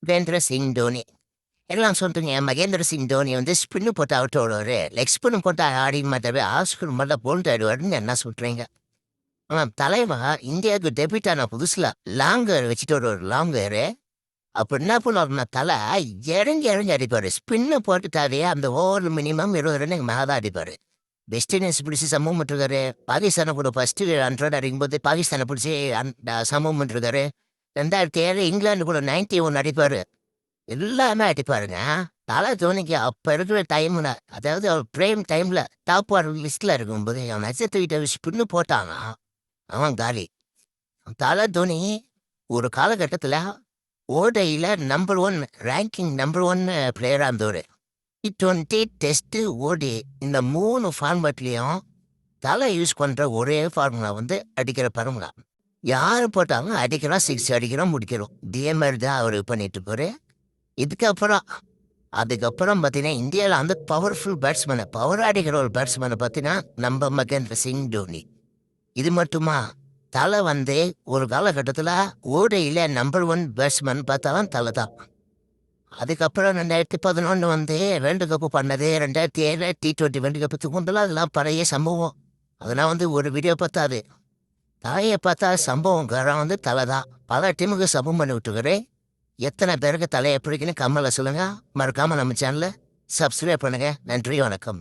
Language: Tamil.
மகேந்திர சிங் தோனி. எல்லாம் சொல்றீங்க மகேந்திர சிங் தோனி வந்து ஸ்பின்னு போட்டு அவுட் ஓடுவாரு, லெக் ஸ்பின்னு போட்டு ஆடி மாட்டாரு, ஆஸ்கர் மட்டும் போல்ட் ஆயிடுவாருன்னு என்ன சொல்றீங்க? தலைவா இந்தியாவுக்கு டெபியூட் ஆன புதுசுல லாங்கர் வச்சுட்டு ஒரு லாங்கரு. அப்ப என்ன பண்ணுவாருன்னா தலை இறங்கி இறங்கி அடிப்பாரு. ஸ்பின்னு போட்டுட்டாவே அந்த ஓவர் மினிமம் 20 ரன்னுக்கு மேலே தான் அடிப்பாரு. வெஸ்ட் இண்டீஸ் பிடிச்சி சமூகம் பண்ணிருக்காரு. பாகிஸ்தானை கூட ஃபர்ஸ்ட் 100 அடிக்கும்போது பாகிஸ்தானை பிடிச்சி சமூகம் பண்ணிருக்காரு. 2007 இங்கிலாந்து கூட 91 அடிப்பாரு. எல்லாமே அடிப்பாருங்க. தலை தோனிக்கு அப்ப இருக்கிற டைம்ல, அதாவது அவர் பிரேம் டைம்ல டாப் ஆர்டர் லிஸ்ட்ல இருக்கும்போது அவன் நட்சத்திர ஸ்பின்னு போட்டாங்க, அவன் காலி. தலை தோனி ஒரு காலகட்டத்தில் ஓடையில் நம்பர் 1 ரேங்கிங் நம்பர் 1 பிளேயராக இருந்தவர். T20 டெஸ்ட்டு ஓடி இந்த 3 ஃபார்மேட்லேயும் தலை யூஸ் பண்ணுற ஒரே ஃபார்முலா வந்து அடிக்கிற ஃபார்முலா. யார் போட்டாலும் அடிக்கிறோம், 6 அடிக்கிறோம், முடிக்கிறோம். இதே மாதிரி தான் அவர் பண்ணிட்டு போரு. அதுக்கப்புறம் பார்த்தீங்கன்னா இந்தியாவில் அந்த பவர்ஃபுல் பேட்ஸ்மேனை, பவர் அடிக்கிற ஒரு பேட்ஸ்மேனை பார்த்தீங்கன்னா நம்ம மகேந்திர சிங் தோனி. இது மட்டுமா, தலை வந்து ஒரு காலகட்டத்தில் ஓடையில் நம்பர் 1 பேட்ஸ்மேன் பார்த்தாலும் தலை தான். அதுக்கப்புறம் 2011 வந்து வேர்ல்டு கப்பு பண்ணது, 2007 T20 வேர்ல்டு கப்பு தூண்டலாம், அதெல்லாம் பழைய சம்பவம். அதெல்லாம் வந்து ஒரு வீடியோ பார்த்தாது. தலையை பார்த்தா சம்பவம் காரம் வந்து தலை தான். பல டீமுக்கு சம்பவம் பண்ணி விட்டுக்கிறேன். எத்தனை பேருக்கு தலையை பிடிக்குன்னு கம்மலை சொல்லுங்கள். மறக்காமல் நம்ம சேனலை சப்ஸ்கிரைப் பண்ணுங்கள். நன்றி, வணக்கம்.